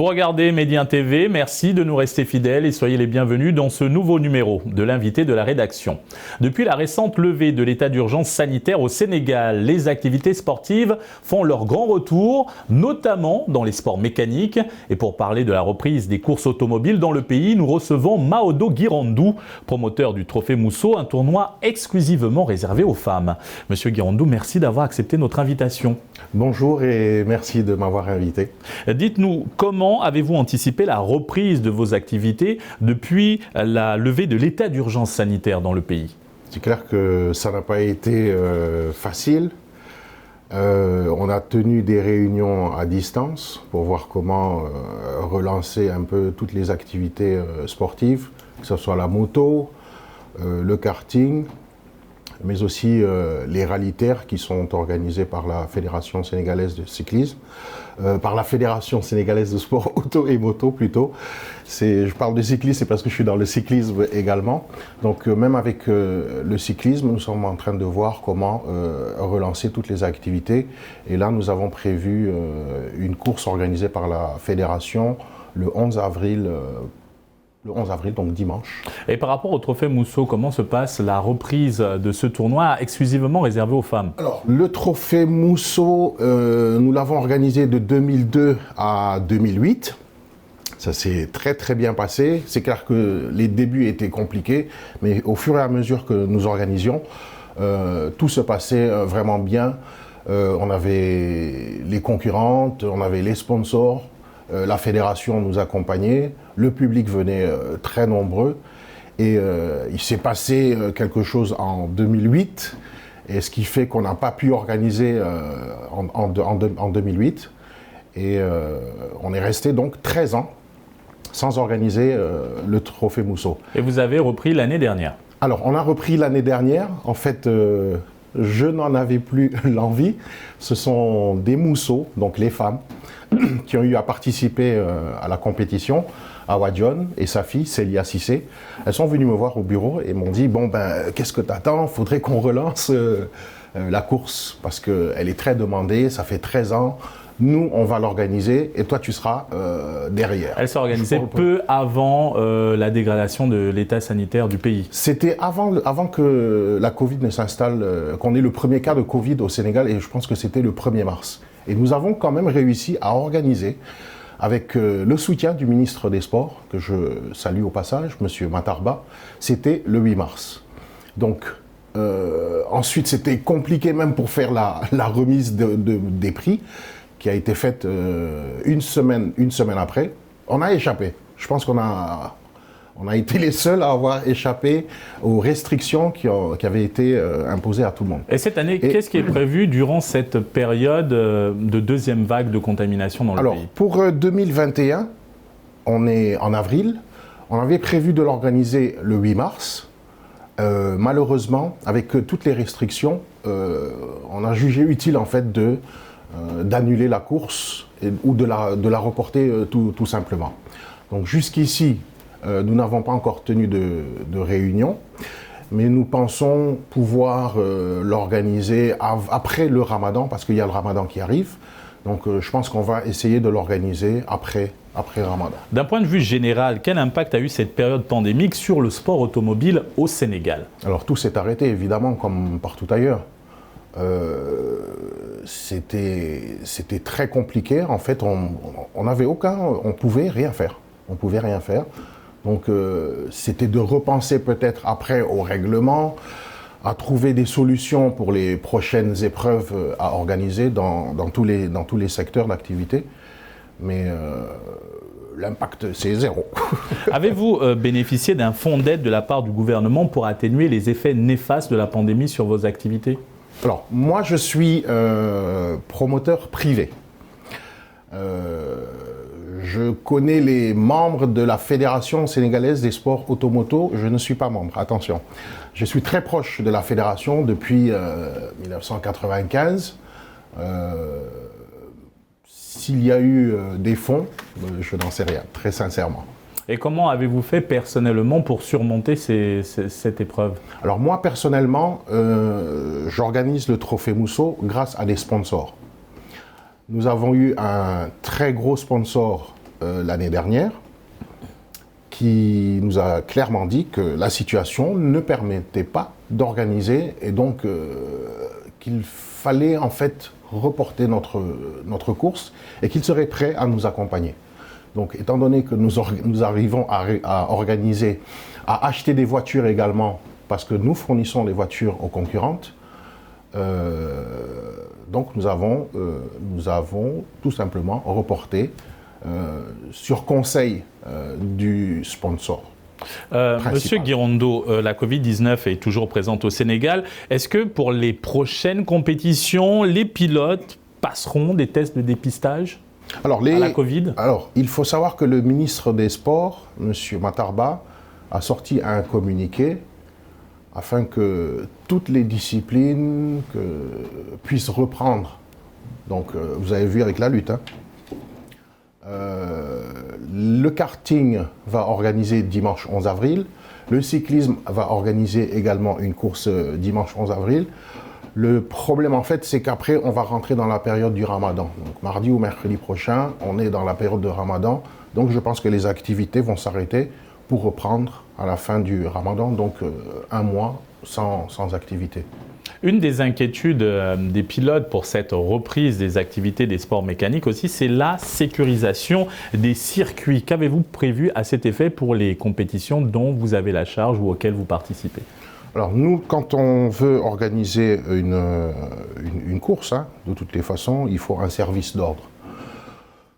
Vous regardez Média TV, merci de nous rester fidèles et soyez les bienvenus dans ce nouveau numéro de l'invité de la rédaction. Depuis la récente levée de l'état d'urgence sanitaire au Sénégal, les activités sportives font leur grand retour, notamment dans les sports mécaniques. Et pour parler de la reprise des courses automobiles dans le pays, nous recevons Maodo Guirandou, promoteur du Trophée Mousso, un tournoi exclusivement réservé aux femmes. Monsieur Guirandou, merci d'avoir accepté notre invitation. Bonjour et merci de m'avoir invité. Dites-nous, comment avez-vous anticipé la reprise de vos activités depuis la levée de l'état d'urgence sanitaire dans le pays? C'est clair que ça n'a pas été facile. On a tenu des réunions à distance pour voir comment relancer un peu toutes les activités sportives, que ce soit la moto, le karting, mais aussi les rallye-terres qui sont organisés par la Fédération sénégalaise de cyclisme, par la Fédération sénégalaise de sport auto et moto plutôt. Je parle de cyclisme, c'est parce que je suis dans le cyclisme également. Donc même avec le cyclisme, nous sommes en train de voir comment relancer toutes les activités. Et là, nous avons prévu une course organisée par la Fédération le 11 avril, donc dimanche. Et par rapport au Trophée Mousso, comment se passe la reprise de ce tournoi exclusivement réservé aux femmes? Alors, le Trophée Mousso, nous l'avons organisé de 2002 à 2008. Ça s'est très très bien passé. C'est clair que les débuts étaient compliqués, mais au fur et à mesure que nous organisions, tout se passait vraiment bien. On avait les concurrentes, on avait les sponsors. La fédération nous accompagnait, le public venait très nombreux et il s'est passé quelque chose en 2008, et ce qui fait qu'on n'a pas pu organiser en 2008 et on est resté donc 13 ans sans organiser le Trophée Mousso. Et vous avez repris l'année dernière? Alors on a repris l'année dernière, en fait je n'en avais plus l'envie. Ce sont des mousseaux, donc les femmes, qui ont eu à participer à la compétition, Awa John et sa fille, Célia Cissé. Elles sont venues me voir au bureau et m'ont dit « Bon, qu'est-ce que t'attends? Faudrait qu'on relance la course parce qu'elle est très demandée, ça fait 13 ans. Nous, on va l'organiser et toi, tu seras derrière. » Elle s'est organisée peu avant la dégradation de l'état sanitaire du pays. C'était avant que la Covid ne s'installe, qu'on ait le premier cas de Covid au Sénégal, et je pense que c'était le 1er mars. Et nous avons quand même réussi à organiser, avec le soutien du ministre des Sports, que je salue au passage, M. Matarba, c'était le 8 mars. Donc, ensuite, c'était compliqué même pour faire la remise des prix, qui a été faite une semaine après. On a échappé. Je pense qu'on a été les seuls à avoir échappé aux restrictions qui avaient été imposées à tout le monde. Et cette année, qu'est-ce qui est prévu durant cette période de deuxième vague de contamination dans le pays? Alors, pour 2021, on est en avril. On avait prévu de l'organiser le 8 mars. Malheureusement, avec toutes les restrictions, on a jugé utile en fait d'annuler la course ou de la reporter tout simplement. Donc jusqu'ici, nous n'avons pas encore tenu de réunion, mais nous pensons pouvoir l'organiser après le Ramadan, parce qu'il y a le Ramadan qui arrive. Donc je pense qu'on va essayer de l'organiser après Ramadan. D'un point de vue général, quel impact a eu cette période pandémique sur le sport automobile au Sénégal? Alors tout s'est arrêté évidemment, comme partout ailleurs. C'était très compliqué. En fait, on pouvait rien faire. On pouvait rien faire. Donc, c'était de repenser peut-être après au règlement, à trouver des solutions pour les prochaines épreuves à organiser dans tous les secteurs d'activité. Mais l'impact, c'est zéro. Avez-vous bénéficié d'un fonds d'aide de la part du gouvernement pour atténuer les effets néfastes de la pandémie sur vos activités? Alors, moi, je suis promoteur privé. Je connais les membres de la Fédération sénégalaise des sports automoto. Je ne suis pas membre, attention. Je suis très proche de la fédération depuis 1995. S'il y a eu des fonds, je n'en sais rien, très sincèrement. Et comment avez-vous fait personnellement pour surmonter cette épreuve? Alors moi, personnellement, j'organise le Trophée Mousso grâce à des sponsors. Nous avons eu un très gros sponsor l'année dernière, qui nous a clairement dit que la situation ne permettait pas d'organiser et donc qu'il fallait en fait reporter notre course et qu'il serait prêt à nous accompagner. Donc étant donné que nous arrivons à organiser, à acheter des voitures également, parce que nous fournissons les voitures aux concurrentes, donc nous avons tout simplement reporté sur conseil du sponsor. Monsieur Girondo, la Covid-19 est toujours présente au Sénégal. Est-ce que pour les prochaines compétitions, les pilotes passeront des tests de dépistage à la Covid? Alors, il faut savoir que le ministre des Sports, M. Matar Ba, a sorti un communiqué afin que toutes les disciplines puissent reprendre. Donc, vous avez vu avec la lutte, hein. Le karting va organiser dimanche 11 avril. Le cyclisme va organiser également une course dimanche 11 avril. Le problème, en fait, c'est qu'après, on va rentrer dans la période du Ramadan. Donc, mardi ou mercredi prochain, on est dans la période de Ramadan. Donc, je pense que les activités vont s'arrêter pour reprendre à la fin du Ramadan. Donc, un mois sans activité. Une des inquiétudes des pilotes pour cette reprise des activités des sports mécaniques aussi, c'est la sécurisation des circuits. Qu'avez-vous prévu à cet effet pour les compétitions dont vous avez la charge ou auxquelles vous participez? Alors nous, quand on veut organiser une course, hein, de toutes les façons, il faut un service d'ordre.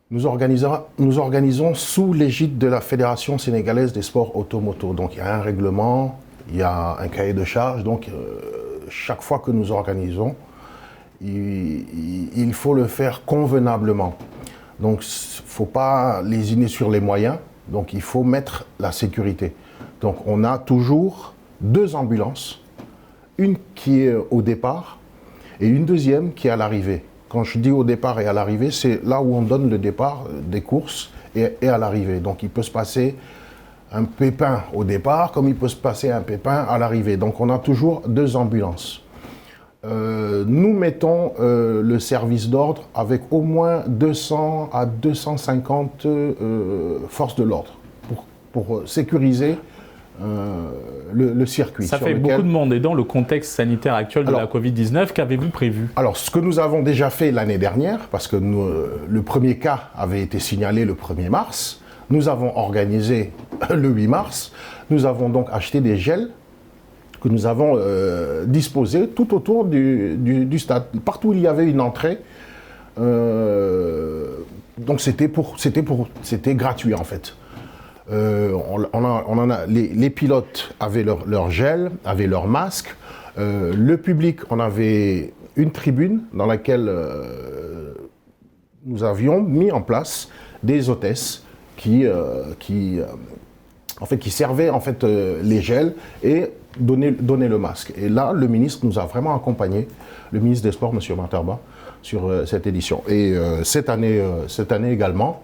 Nous organisons sous l'égide de la Fédération sénégalaise des sports automoto. Donc il y a un règlement, il y a un cahier de charges. Donc chaque fois que nous organisons, il faut le faire convenablement. Donc il ne faut pas lésiner sur les moyens, donc il faut mettre la sécurité. Donc on a toujours 2 ambulances, une qui est au départ et une deuxième qui est à l'arrivée. Quand je dis au départ et à l'arrivée, c'est là où on donne le départ des courses et à l'arrivée. Donc il peut se passer un pépin au départ, comme il peut se passer un pépin à l'arrivée. Donc on a toujours 2 ambulances. Nous mettons le service d'ordre avec au moins 200 à 250 forces de l'ordre pour sécuriser le circuit. Ça fait beaucoup de monde. Et dans le contexte sanitaire actuel de la Covid-19, qu'avez-vous prévu? Alors, ce que nous avons déjà fait l'année dernière, parce que le premier cas avait été signalé le 1er mars, nous avons organisé le 8 mars, nous avons donc acheté des gels que nous avons disposés tout autour du stade, partout où il y avait une entrée. Donc c'était gratuit en fait. Les pilotes avaient leur gel, avaient leur masque. Le public, on avait une tribune dans laquelle nous avions mis en place des hôtesses qui servaient en fait les gels et donnaient le masque. Et là, le ministre nous a vraiment accompagnés, le ministre des Sports, M. Matar Ba, sur cette édition. Et cette année également,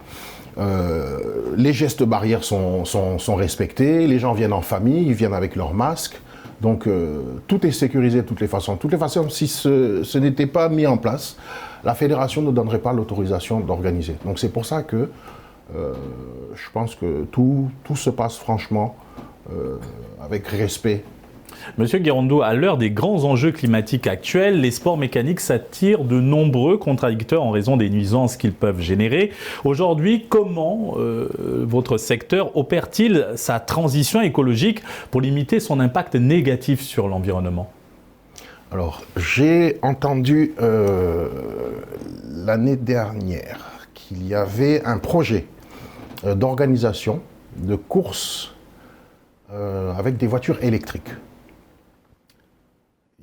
les gestes barrières sont respectés, les gens viennent en famille, ils viennent avec leur masque, donc tout est sécurisé de toutes les façons. De toutes les façons, si ce n'était pas mis en place, la fédération ne donnerait pas l'autorisation d'organiser. Donc c'est pour ça que je pense que tout se passe franchement avec respect. Monsieur Girondo, à l'heure des grands enjeux climatiques actuels, les sports mécaniques s'attirent de nombreux contradicteurs en raison des nuisances qu'ils peuvent générer. Aujourd'hui, comment votre secteur opère-t-il sa transition écologique pour limiter son impact négatif sur l'environnement? Alors, j'ai entendu l'année dernière qu'il y avait un projet d'organisation de courses avec des voitures électriques.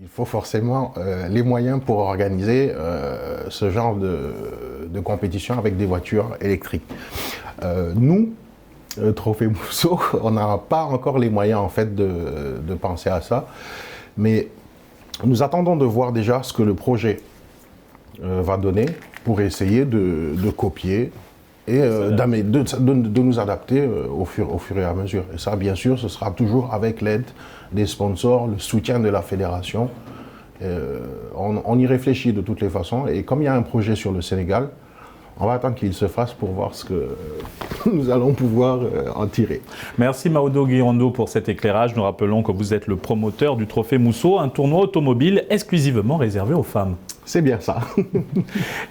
Il faut forcément les moyens pour organiser ce genre de compétition avec des voitures électriques. Nous, Trophée Mousseau, on n'a pas encore les moyens en fait de penser à ça, mais nous attendons de voir déjà ce que le projet va donner pour essayer de copier et de nous adapter au fur et à mesure. Et ça, bien sûr, ce sera toujours avec l'aide des sponsors, le soutien de la fédération. On y réfléchit de toutes les façons. Et comme il y a un projet sur le Sénégal, on va attendre qu'il se fasse pour voir ce que nous allons pouvoir en tirer. Merci Maudo Guirando pour cet éclairage. Nous rappelons que vous êtes le promoteur du Trophée Mousseau, un tournoi automobile exclusivement réservé aux femmes. C'est bien ça.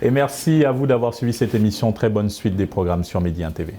Et merci à vous d'avoir suivi cette émission. Très bonne suite des programmes sur Midi 1 TV.